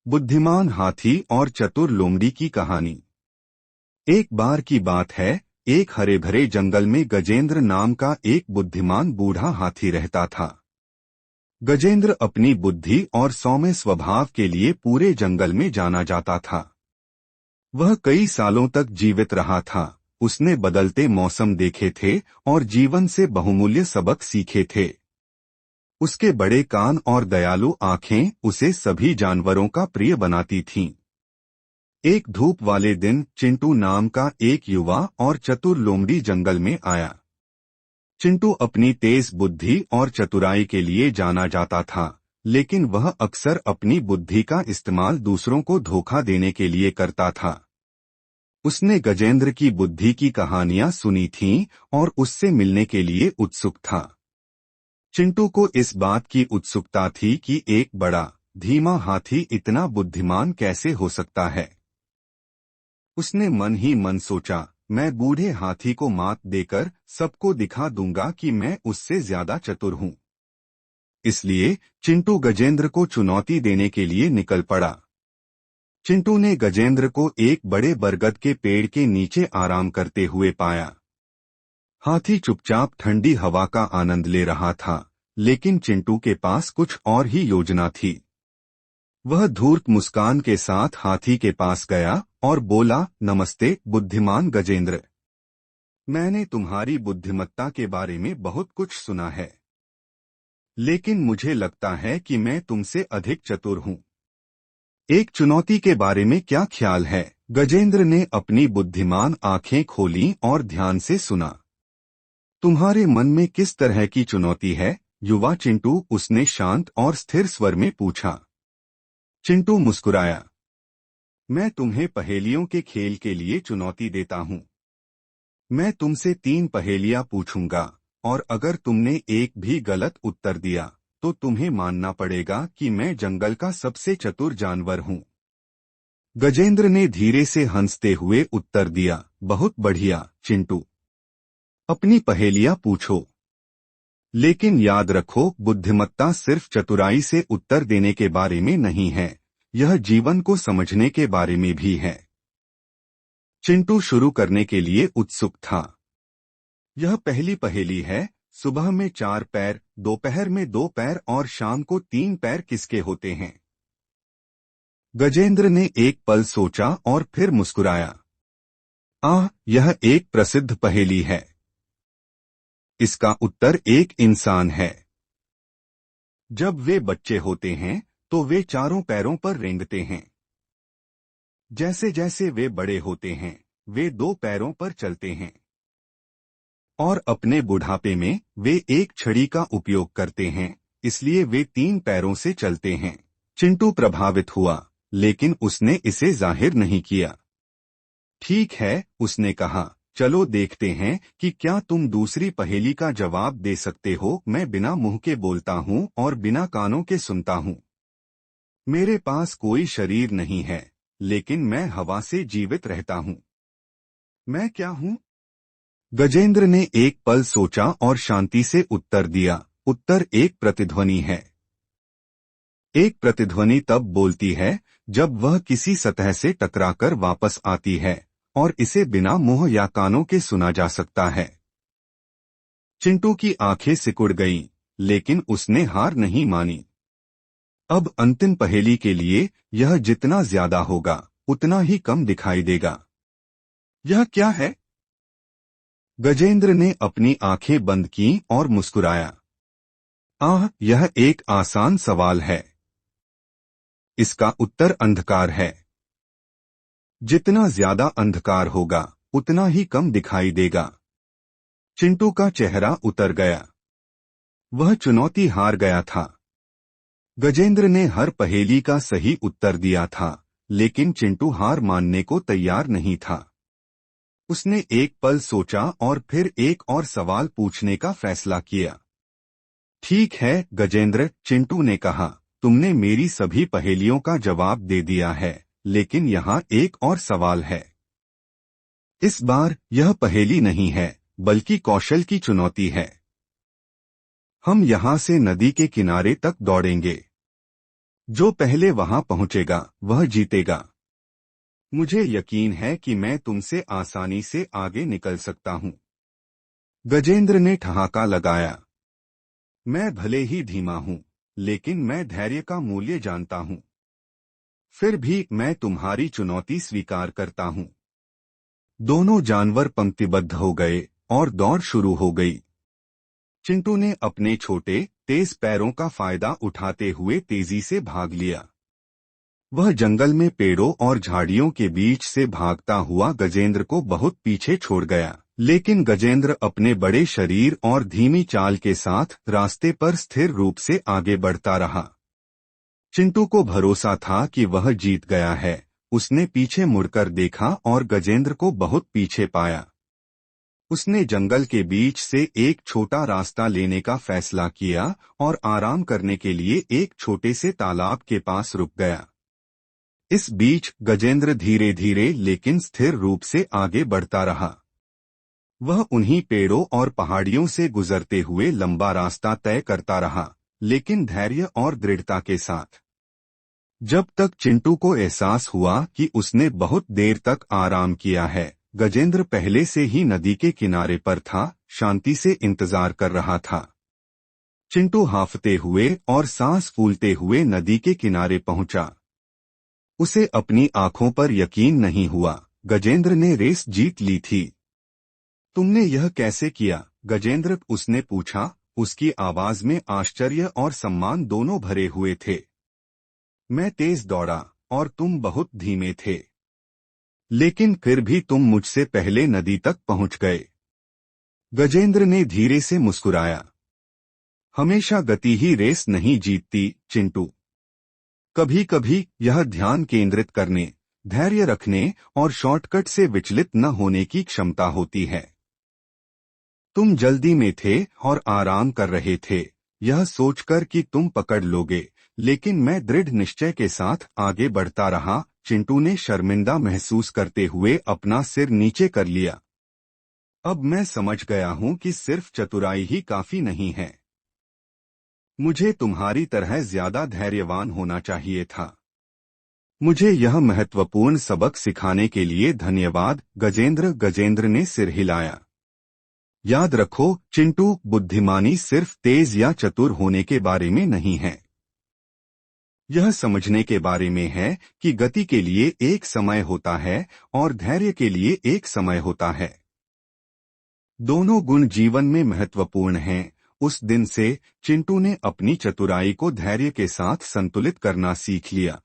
बुद्धिमान हाथी और चतुर लोमड़ी की कहानी। एक बार की बात है, एक हरे भरे जंगल में गजेंद्र नाम का एक बुद्धिमान बूढ़ा हाथी रहता था। गजेंद्र अपनी बुद्धि और सौम्य स्वभाव के लिए पूरे जंगल में जाना जाता था। वह कई सालों तक जीवित रहा था। उसने बदलते मौसम देखे थे और जीवन से बहुमूल्य सबक सीखे थे। उसके बड़े कान और दयालु आंखें उसे सभी जानवरों का प्रिय बनाती थीं। एक धूप वाले दिन चिंटू नाम का एक युवा और चतुर लोमड़ी जंगल में आया। चिंटू अपनी तेज बुद्धि और चतुराई के लिए जाना जाता था, लेकिन वह अक्सर अपनी बुद्धि का इस्तेमाल दूसरों को धोखा देने के लिए करता था। उसने गजेंद्र की बुद्धि की कहानियां सुनी थीं और उससे मिलने के लिए उत्सुक था। चिंटू को इस बात की उत्सुकता थी कि एक बड़ा धीमा हाथी इतना बुद्धिमान कैसे हो सकता है। उसने मन ही मन सोचा, मैं बूढ़े हाथी को मात देकर सबको दिखा दूंगा कि मैं उससे ज्यादा चतुर हूं। इसलिए चिंटू गजेंद्र को चुनौती देने के लिए निकल पड़ा। चिंटू ने गजेंद्र को एक बड़े बरगद के पेड़ के नीचे आराम करते हुए पाया। हाथी चुपचाप ठंडी हवा का आनंद ले रहा था, लेकिन चिंटू के पास कुछ और ही योजना थी। वह धूर्त मुस्कान के साथ हाथी के पास गया और बोला, नमस्ते बुद्धिमान गजेंद्र। मैंने तुम्हारी बुद्धिमत्ता के बारे में बहुत कुछ सुना है, लेकिन मुझे लगता है कि मैं तुमसे अधिक चतुर हूं। एक चुनौती के बारे में क्या ख्याल है? गजेंद्र ने अपनी बुद्धिमान आंखें खोलीं और ध्यान से सुना। तुम्हारे मन में किस तरह की चुनौती है, युवा चिंटू? उसने शांत और स्थिर स्वर में पूछा। चिंटू मुस्कुराया। मैं तुम्हें पहेलियों के खेल के लिए चुनौती देता हूं। मैं तुमसे 3 पहेलियां पूछूंगा और अगर तुमने एक भी गलत उत्तर दिया तो तुम्हें मानना पड़ेगा कि मैं जंगल का सबसे चतुर जानवर हूं। गजेंद्र ने धीरे से हंसते हुए उत्तर दिया, बहुत बढ़िया चिंटू, अपनी पहेलियां पूछो। लेकिन याद रखो, बुद्धिमत्ता सिर्फ चतुराई से उत्तर देने के बारे में नहीं है, यह जीवन को समझने के बारे में भी है। चिंटू शुरू करने के लिए उत्सुक था। यह पहली पहेली है, सुबह में 4 पैर, दोपहर में 2 पैर और शाम को 3 पैर किसके होते हैं? गजेंद्र ने एक पल सोचा और फिर मुस्कुराया। यह एक प्रसिद्ध पहेली है। इसका उत्तर एक इंसान है। जब वे बच्चे होते हैं तो वे चारों पैरों पर रेंगते हैं। जैसे जैसे वे बड़े होते हैं वे 2 पैरों पर चलते हैं और अपने बुढ़ापे में वे एक छड़ी का उपयोग करते हैं, इसलिए वे 3 पैरों से चलते हैं। चिंटू प्रभावित हुआ, लेकिन उसने इसे जाहिर नहीं किया। ठीक है, उसने कहा, चलो देखते हैं कि क्या तुम दूसरी पहेली का जवाब दे सकते हो। मैं बिना मुंह के बोलता हूं और बिना कानों के सुनता हूं। मेरे पास कोई शरीर नहीं है, लेकिन मैं हवा से जीवित रहता हूं। मैं क्या हूं? गजेंद्र ने एक पल सोचा और शांति से उत्तर दिया, उत्तर एक प्रतिध्वनि है। एक प्रतिध्वनि तब बोलती है जब वह किसी सतह से टकराकर वापस आती है और इसे बिना मुंह या कानों के सुना जा सकता है। चिंटू की आंखें सिकुड़ गईं, लेकिन उसने हार नहीं मानी। अब अंतिम पहेली के लिए, यह जितना ज्यादा होगा उतना ही कम दिखाई देगा। यह क्या है? गजेंद्र ने अपनी आंखें बंद की और मुस्कुराया। यह एक आसान सवाल है। इसका उत्तर अंधकार है। जितना ज्यादा अंधकार होगा उतना ही कम दिखाई देगा। चिंटू का चेहरा उतर गया। वह चुनौती हार गया था। गजेंद्र ने हर पहेली का सही उत्तर दिया था, लेकिन चिंटू हार मानने को तैयार नहीं था। उसने एक पल सोचा और फिर एक और सवाल पूछने का फैसला किया। ठीक है गजेंद्र, चिंटू ने कहा, तुमने मेरी सभी पहेलियों का जवाब दे दिया है, लेकिन यहाँ एक और सवाल है। इस बार यह पहेली नहीं है, बल्कि कौशल की चुनौती है। हम यहाँ से नदी के किनारे तक दौड़ेंगे। जो पहले वहां पहुंचेगा वह जीतेगा। मुझे यकीन है कि मैं तुमसे आसानी से आगे निकल सकता हूं। गजेंद्र ने ठहाका लगाया। मैं भले ही धीमा हूं, लेकिन मैं धैर्य का मूल्य जानता हूं। फिर भी मैं तुम्हारी चुनौती स्वीकार करता हूं। दोनों जानवर पंक्तिबद्ध हो गए और दौड़ शुरू हो गई। चिंटू ने अपने छोटे तेज पैरों का फायदा उठाते हुए तेजी से भाग लिया। वह जंगल में पेड़ों और झाड़ियों के बीच से भागता हुआ गजेंद्र को बहुत पीछे छोड़ गया, लेकिन गजेंद्र अपने बड़े शरीर और धीमी चाल के साथ रास्ते पर स्थिर रूप से आगे बढ़ता रहा। चिंटू को भरोसा था कि वह जीत गया है। उसने पीछे मुड़कर देखा और गजेंद्र को बहुत पीछे पाया। उसने जंगल के बीच से एक छोटा रास्ता लेने का फैसला किया और आराम करने के लिए एक छोटे से तालाब के पास रुक गया। इस बीच गजेंद्र धीरे धीरे लेकिन स्थिर रूप से आगे बढ़ता रहा। वह उन्हीं पेड़ों और पहाड़ियों से गुजरते हुए लंबा रास्ता तय करता रहा, लेकिन धैर्य और दृढ़ता के साथ। जब तक चिंटू को एहसास हुआ कि उसने बहुत देर तक आराम किया है, गजेंद्र पहले से ही नदी के किनारे पर था, शांति से इंतजार कर रहा था। चिंटू हांफते हुए और सांस फूलते हुए नदी के किनारे पहुंचा। उसे अपनी आंखों पर यकीन नहीं हुआ, गजेंद्र ने रेस जीत ली थी। तुमने यह कैसे किया, गजेंद्र उसने पूछा। उसकी आवाज में आश्चर्य और सम्मान दोनों भरे हुए थे। मैं तेज दौड़ा और तुम बहुत धीमे थे, लेकिन फिर भी तुम मुझसे पहले नदी तक पहुंच गए। गजेंद्र ने धीरे से मुस्कुराया। हमेशा गति ही रेस नहीं जीतती, चिंटू। कभी कभी यह ध्यान केंद्रित करने, धैर्य रखने और शॉर्टकट से विचलित न होने की क्षमता होती है। तुम जल्दी में थे और आराम कर रहे थे, यह सोचकर कि तुम पकड़ लोगे, लेकिन मैं दृढ़ निश्चय के साथ आगे बढ़ता रहा। चिंटू ने शर्मिंदा महसूस करते हुए अपना सिर नीचे कर लिया। अब मैं समझ गया हूं कि सिर्फ चतुराई ही काफी नहीं है। मुझे तुम्हारी तरह ज्यादा धैर्यवान होना चाहिए था। मुझे यह महत्वपूर्ण सबक सिखाने के लिए धन्यवाद, गजेंद्र ने सिर हिलाया। याद रखो चिंटू, बुद्धिमानी सिर्फ तेज या चतुर होने के बारे में नहीं है। यह समझने के बारे में है कि गति के लिए एक समय होता है और धैर्य के लिए एक समय होता है। दोनों गुण जीवन में महत्वपूर्ण हैं। उस दिन से चिंटू ने अपनी चतुराई को धैर्य के साथ संतुलित करना सीख लिया।